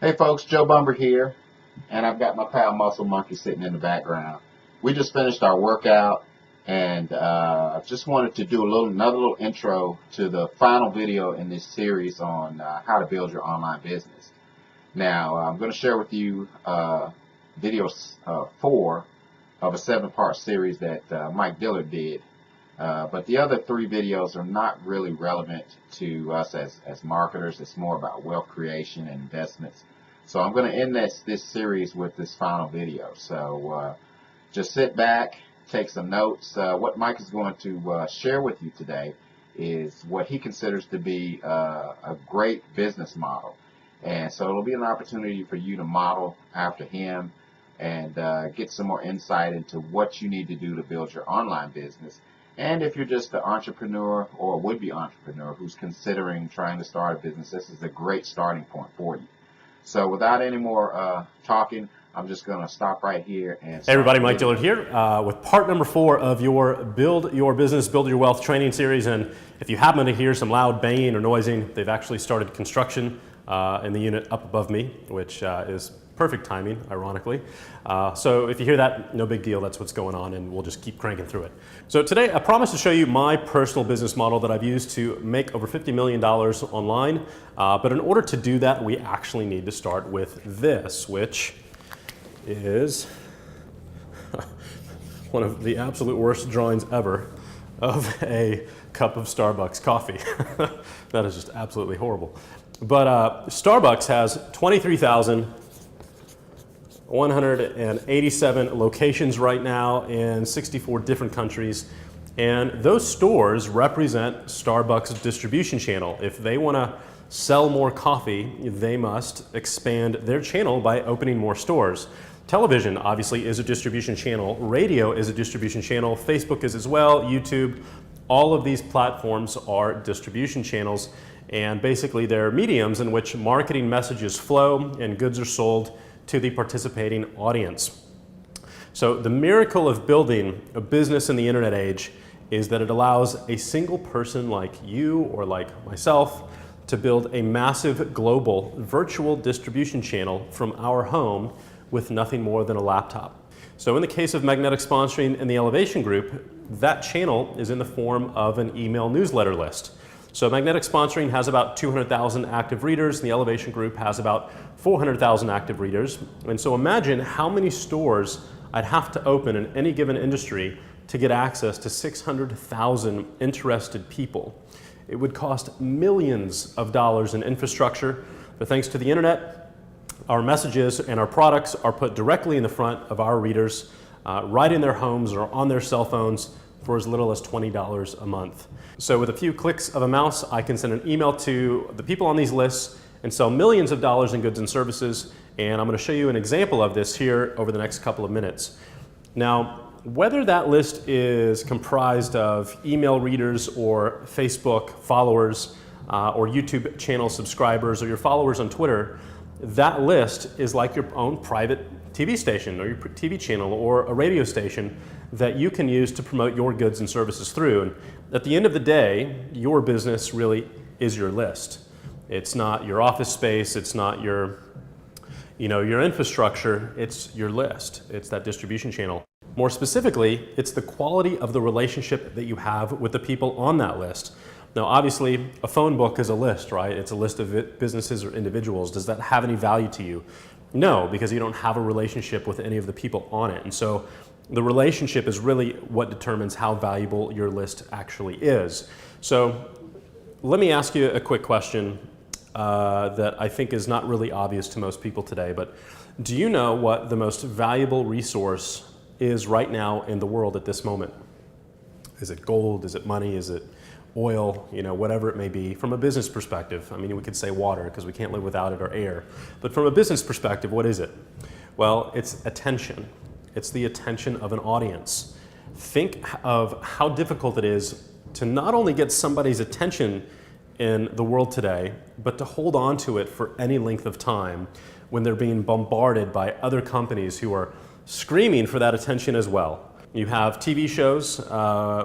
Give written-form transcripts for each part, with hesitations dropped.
Hey folks, Joe Bumber here, and I've got my pal Muscle Monkey sitting in the background. We just finished our workout, and just wanted to do another little intro to the final video in this series on how to build your online business. Now, I'm going to share with you video 4 of a 7-part series that Mike Dillard did. But the other 3 videos are not really relevant to us as marketers. It's more about wealth creation and investments. So I'm going to end this series with this final video. So just sit back, take some notes. What Mike is going to share with you today is what he considers to be a great business model. And so it'll be an opportunity for you to model after him and get some more insight into what you need to do to build your online business. And if you're just an entrepreneur or a would-be entrepreneur who's considering trying to start a business, this is a great starting point for you. So without any more talking, I'm just going to stop right here. And hey everybody, Mike Dillard here with part number 4 of your Build Your Business, Build Your Wealth training series. And if you happen to hear some loud banging or noising, they've actually started construction in the unit up above me, which is perfect timing, ironically. So if you hear that, no big deal, that's what's going on, and we'll just keep cranking through it. So today I promise to show you my personal business model that I've used to make over $50 million online. But in order to do that, we actually need to start with this, which is one of the absolute worst drawings ever of a cup of Starbucks coffee. That is just absolutely horrible. But Starbucks has 23,187 locations right now in 64 different countries, and those stores represent Starbucks' distribution channel. If they want to sell more coffee, they must expand their channel by opening more stores. Television obviously is a distribution channel, radio is a distribution channel, Facebook is as well, YouTube. All of these platforms are distribution channels, and basically they're mediums in which marketing messages flow and goods are sold to the participating audience. So the miracle of building a business in the internet age is that it allows a single person like you or like myself to build a massive global virtual distribution channel from our home with nothing more than a laptop. So in the case of Magnetic Sponsoring and the Elevation Group, that channel is in the form of an email newsletter list. So Magnetic Sponsoring has about 200,000 active readers, and the Elevation Group has about 400,000 active readers. And so imagine how many stores I'd have to open in any given industry to get access to 600,000 interested people. It would cost millions of dollars in infrastructure, but thanks to the internet, our messages and our products are put directly in the front of our readers, right in their homes or on their cell phones for as little as $20 a month. So with a few clicks of a mouse, I can send an email to the people on these lists and sell millions of dollars in goods and services. And I'm going to show you an example of this here over the next couple of minutes. Now, whether that list is comprised of email readers or Facebook followers or YouTube channel subscribers or your followers on Twitter, that list is like your own private TV station or your TV channel or a radio station that you can use to promote your goods and services through. And at the end of the day, your business really is your list. It's not your office space, it's not your infrastructure, it's your list. It's that distribution channel. More specifically, it's the quality of the relationship that you have with the people on that list. Now, obviously, a phone book is a list, right? It's a list of businesses or individuals. Does that have any value to you? No, because you don't have a relationship with any of the people on it. And so the relationship is really what determines how valuable your list actually is. So let me ask you a quick question that I think is not really obvious to most people today, but do you know what the most valuable resource is right now in the world at this moment? Is it gold? Is it money? Is it oil? Whatever it may be. From a business perspective, I mean, we could say water because we can't live without it, or air. But from a business perspective, what is it? Well, it's attention. It's the attention of an audience. Think of how difficult it is to not only get somebody's attention in the world today, but to hold on to it for any length of time when they're being bombarded by other companies who are screaming for that attention as well. You have TV shows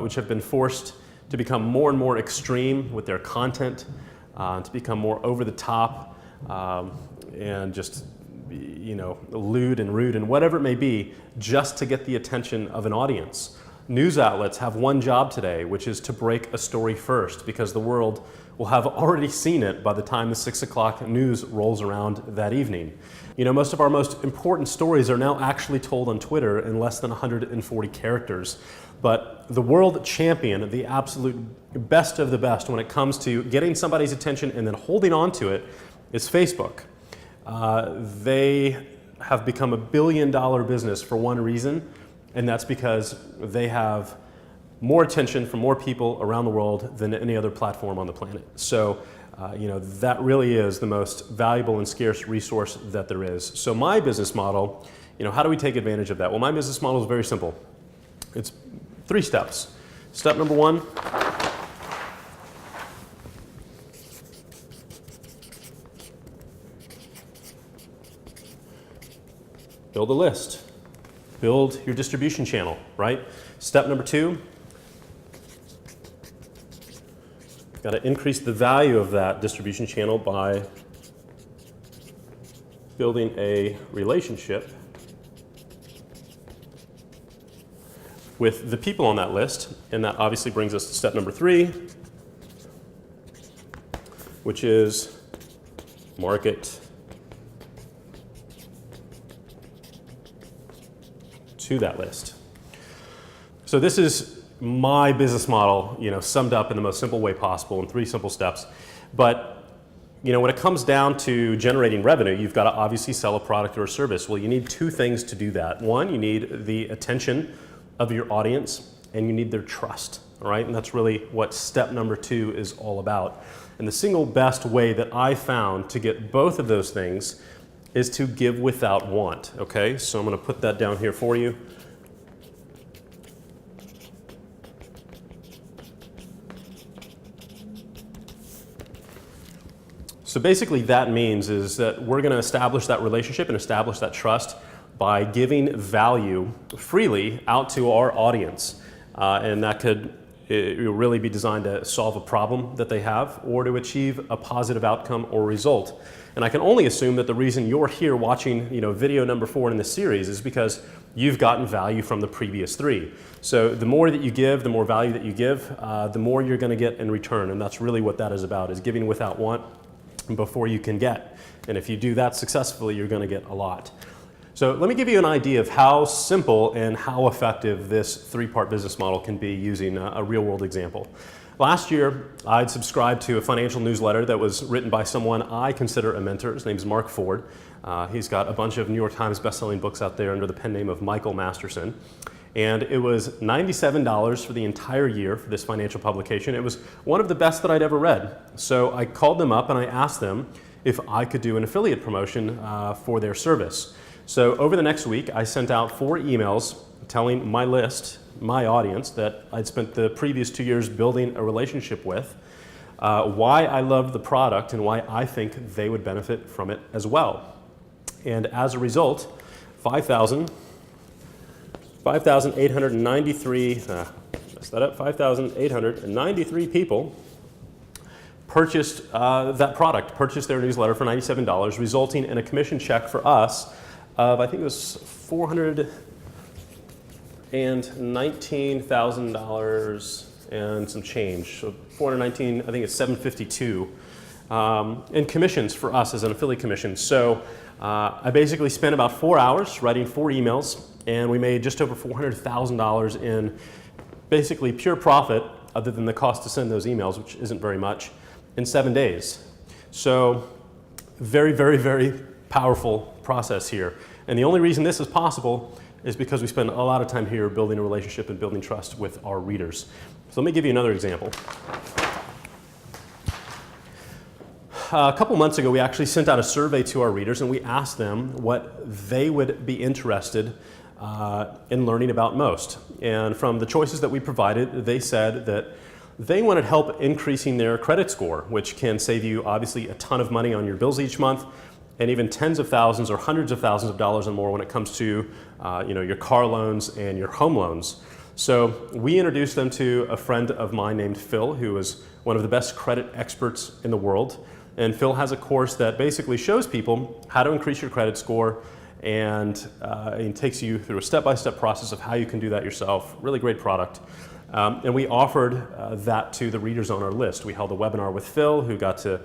which have been forced to become more and more extreme with their content, to become more over the top, and just, lewd and rude and whatever it may be, just to get the attention of an audience. News outlets have one job today, which is to break a story first, because the world will have already seen it by the time the 6 o'clock news rolls around that evening. Most of our most important stories are now actually told on Twitter in less than 140 characters. But the world champion, the absolute best of the best when it comes to getting somebody's attention and then holding on to it, is Facebook. They have become a billion-dollar business for one reason, and that's because they have more attention from more people around the world than any other platform on the planet. So, that really is the most valuable and scarce resource that there is. So my business model, how do we take advantage of that? Well, my business model is very simple. It's 3 steps. Step number 1, build a list. Build your distribution channel, right? Step number 2, got to increase the value of that distribution channel by building a relationship with the people on that list. And that obviously brings us to step number 3, which is market to that list. So this is my business model, summed up in the most simple way possible in 3 simple steps. But, when it comes down to generating revenue, you've got to obviously sell a product or a service. Well, you need 2 things to do that. 1, you need the attention of your audience, and you need their trust, all right? And that's really what step number 2 is all about. And the single best way that I found to get both of those things is to give without want, okay? So I'm going to put that down here for you. So basically that means is that we're going to establish that relationship and establish that trust by giving value freely out to our audience. And that could really be designed to solve a problem that they have or to achieve a positive outcome or result. And I can only assume that the reason you're here watching video number 4 in this series is because you've gotten value from the previous 3. So the more that you give, the more value that you give, the more you're going to get in return. And that's really what that is about, is giving without want before you can get. And if you do that successfully, you're going to get a lot. So let me give you an idea of how simple and how effective this 3-part business model can be using a real-world example. Last year, I'd subscribed to a financial newsletter that was written by someone I consider a mentor. His name's Mark Ford. He's got a bunch of New York Times bestselling books out there under the pen name of Michael Masterson. And it was $97 for the entire year for this financial publication. It was one of the best that I'd ever read. So I called them up and I asked them if I could do an affiliate promotion for their service. So over the next week, I sent out 4 emails telling my list, my audience, that I'd spent the previous 2 years building a relationship with, why I loved the product and why I think they would benefit from it as well. And as a result, 5,893 people purchased that product, purchased their newsletter for $97, resulting in a commission check for us of, I think it was $419,000 and some change. So 419, I think it's 752 in commissions for us as an affiliate commission. So I basically spent about 4 hours writing 4 emails, and we made just over $400,000 in basically pure profit, other than the cost to send those emails, which isn't very much, in 7 days. So very, very, very powerful process here. And the only reason this is possible is because we spend a lot of time here building a relationship and building trust with our readers. So let me give you another example. A couple months ago, we actually sent out a survey to our readers, and we asked them what they would be interested in learning about most. And from the choices that we provided, they said that they wanted help increasing their credit score, which can save you obviously a ton of money on your bills each month, and even tens of thousands or hundreds of thousands of dollars and more when it comes to your car loans and your home loans. So we introduced them to a friend of mine named Phil, who is one of the best credit experts in the world. And Phil has a course that basically shows people how to increase your credit score, and it takes you through a step-by-step process of how you can do that yourself. Really great product. And we offered that to the readers on our list. We held a webinar with Phil, who got to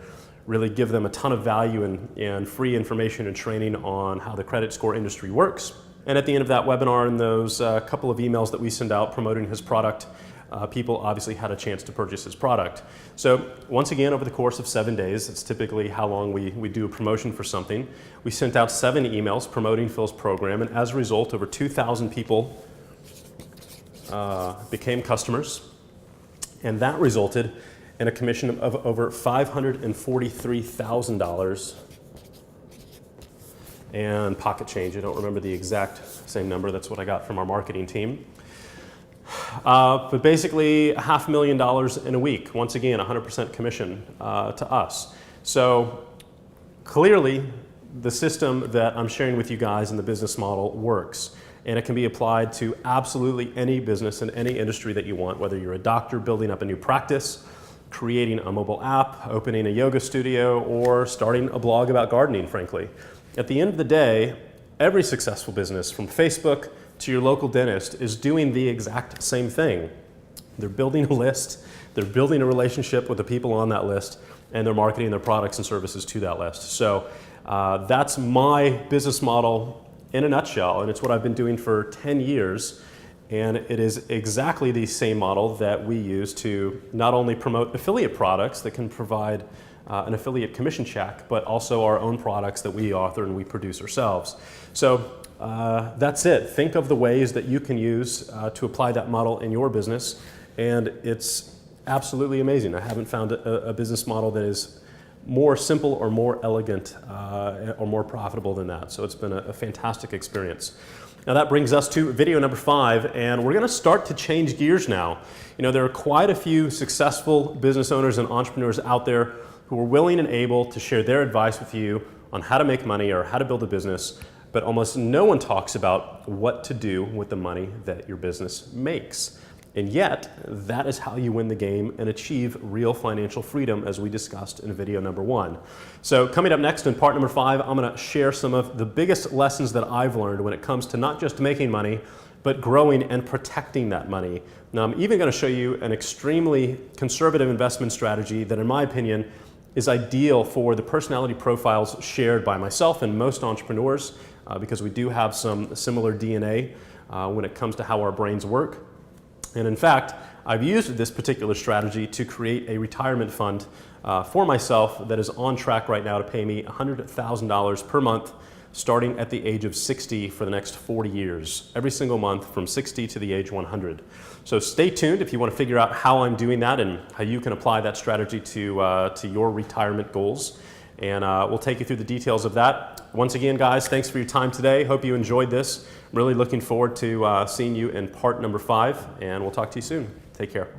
really give them a ton of value and free information and training on how the credit score industry works. And at the end of that webinar and those couple of emails that we send out promoting his product, people obviously had a chance to purchase his product. So once again, over the course of 7 days, it's typically how long we do a promotion for something, we sent out 7 emails promoting Phil's program, and as a result, over 2,000 people became customers, and that resulted in a commission of over $543,000 and pocket change. I don't remember the exact same number. That's what I got from our marketing team. But basically $500,000 in a week. Once again, 100% commission to us. So clearly, the system that I'm sharing with you guys in the business model works. And it can be applied to absolutely any business in any industry that you want, whether you're a doctor building up a new practice, creating a mobile app, opening a yoga studio, or starting a blog about gardening, frankly. At the end of the day, every successful business, from Facebook to your local dentist, is doing the exact same thing. They're building a list, they're building a relationship with the people on that list, and they're marketing their products and services to that list. So that's my business model in a nutshell, and it's what I've been doing for 10 years. And it is exactly the same model that we use to not only promote affiliate products that can provide an affiliate commission check, but also our own products that we author and we produce ourselves. So that's it. Think of the ways that you can use to apply that model in your business, and it's absolutely amazing. I haven't found a business model that is more simple or more elegant or more profitable than that. So it's been a fantastic experience. Now that brings us to video number 5, and we're going to start to change gears now. You know, there are quite a few successful business owners and entrepreneurs out there who are willing and able to share their advice with you on how to make money or how to build a business, but almost no one talks about what to do with the money that your business makes. And yet, that is how you win the game and achieve real financial freedom, as we discussed in video number 1. So coming up next in part number 5, I'm going to share some of the biggest lessons that I've learned when it comes to not just making money, but growing and protecting that money. Now, I'm even going to show you an extremely conservative investment strategy that, in my opinion, is ideal for the personality profiles shared by myself and most entrepreneurs, because we do have some similar DNA when it comes to how our brains work. And in fact, I've used this particular strategy to create a retirement fund for myself that is on track right now to pay me $100,000 per month, starting at the age of 60 for the next 40 years, every single month from 60 to the age 100. So stay tuned if you want to figure out how I'm doing that and how you can apply that strategy to your retirement goals. And we'll take you through the details of that. Once again, guys, thanks for your time today. Hope you enjoyed this. Really looking forward to seeing you in part number 5, and we'll talk to you soon. Take care.